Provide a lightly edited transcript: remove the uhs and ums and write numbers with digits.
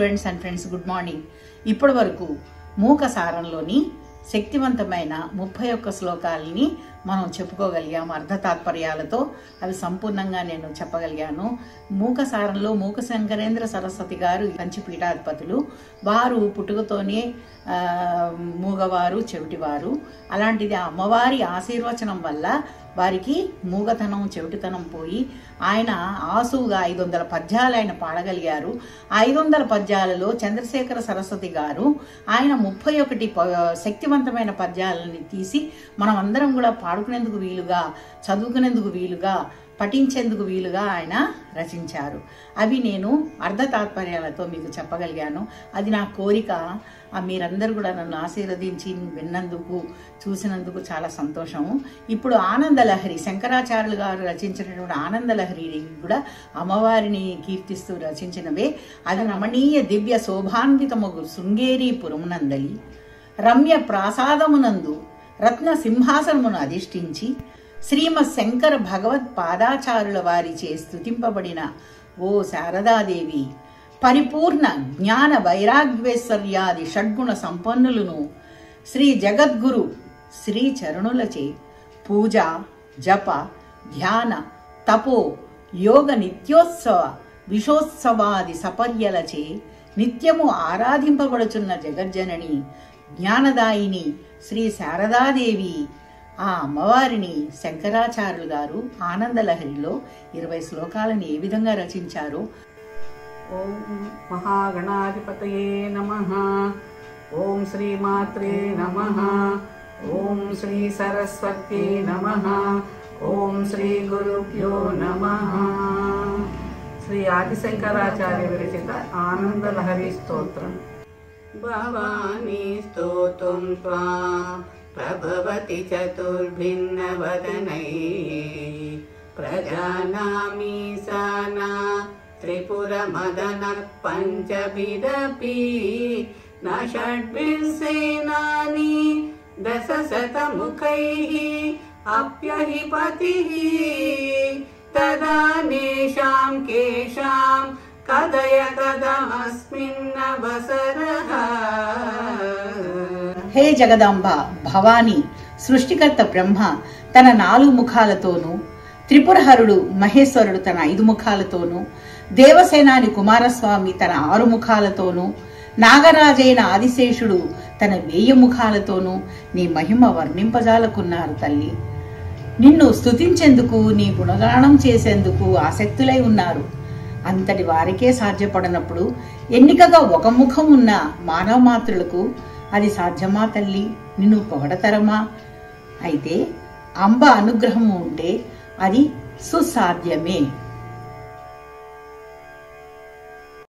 Students and friends, good morning. ఇప్పటి వరకు మూక సారంలోని శక్తివంతమైన 31 శ్లోకాలని మనం చెప్పుకోగలిగాము అర్ధ తాత్పర్యాలతో. అవి సంపూర్ణంగా నేను చెప్పగలిగాను. మూక సారంలో మూక శంకరేంద్ర సరస్వతి గారు పంచపీఠాధిపతులు. వారు పుట్టుకతోనే మూగవారు, చెవిటివారు. అలాంటిది ఆ అమ్మవారి ఆశీర్వచనం వల్ల వారికి మూగతనం, చెవిటితనం పోయి ఆయన ఆసుగా 500 పద్యాలు ఆయన పాడగలిగారు. 500 పద్యాలలో చంద్రశేఖర సరస్వతి గారు ఆయన 31 శక్తివంతమైన పద్యాలని తీసి మనం అందరం కూడా పాడుకునేందుకు వీలుగా, చదువుకునేందుకు వీలుగా, పఠించేందుకు వీలుగా ఆయన రచించారు. అవి నేను అర్ధ తాత్పర్యాలతో మీకు చెప్పగలిగాను. అది నా కోరిక. మీరందరూ కూడా నన్ను ఆశీర్వదించి విన్నందుకు, చూసినందుకు చాలా సంతోషము. ఇప్పుడు ఆనందలహరి, శంకరాచార్యులు గారు రచించినటువంటి ఆనందలహరి కూడా అమ్మవారిని కీర్తిస్తూ రచించినవే. అది రమణీయ దివ్య శోభాన్వితమగు శృంగేరి పురమునందలి రమ్య ప్రాసాదమునందు రత్న సింహాసనమును అధిష్ఠించి శ్రీమద్ శంకర భగవత్ పాదాచారుల వారిచే స్తుతింపబడిన ఓ శారదాదేవి, పరిపూర్ణ జ్ఞాన వైరాగ్యేశ్వర్యాది షడ్గుణ సంపన్నులను శ్రీ జగద్గురు శ్రీ చరణులచే పూజ, జప, ధ్యాన, తపో, యోగ నిత్యోత్సవ విశోత్సవాది సపర్యలచే నిత్యము ఆరాధింపబడుచున్న జగజ్జనని జ్ఞానదాయిని శ్రీ శారదాదేవి ఆ అమ్మవారిని శంకరాచార్యులు గారు ఆనందలహరిలో 20 శ్లోకాలను ఏ విధంగా రచించారో. ఓం మహాగణాధిపతయే నమః. ఓం శ్రీమాత్రే నమః. ఓం శ్రీ సరస్వత్యై నమః. ఓం శ్రీ గురుభ్యో నమః. శ్రీ ఆదిశంకరాచార్య విరచిత ఆనందలహరి స్తోత్రం. భవానీ స్తోత్రం త్వాం ప్రభవతి చతుర్భిన్నవదనై ప్రజానామి సానా త్రిపురమదన పంచభిరపి న షడ్భిర్సేనాని దశశతముఖైః అప్యహిపతిః తదానేషాం కేషాం కదయ కదమస్మిన్నవసరః. హే జగదాంబ భవాని, సృష్టికర్త బ్రహ్మ తన 4 ముఖాలతోనూ, త్రిపురహరుడు మహేశ్వరుడు తన 5 ముఖాలతోనూ, దేవసేనాని కుమారస్వామి తన 6 ముఖాలతోనూ, నాగరాజైన ఆదిశేషుడు తన 1000 ముఖాలతోనూ నీ మహిమ వర్ణింపజాలకున్నారు తల్లి. నిన్ను స్తుతించేందుకు, నీ గుణగానం చేసేందుకు ఆసక్తులై ఉన్నారు. అంతటి వారికే సాధ్యపడనప్పుడు ఎన్నికగా ఒక ముఖం ఉన్న మానవ మాత్రులకు అది సాధ్యమా తల్లి? నిన్ను పొగడతరమా? అయితే అంబ అనుగ్రహము ఉంటే అది సుసాధ్యమే.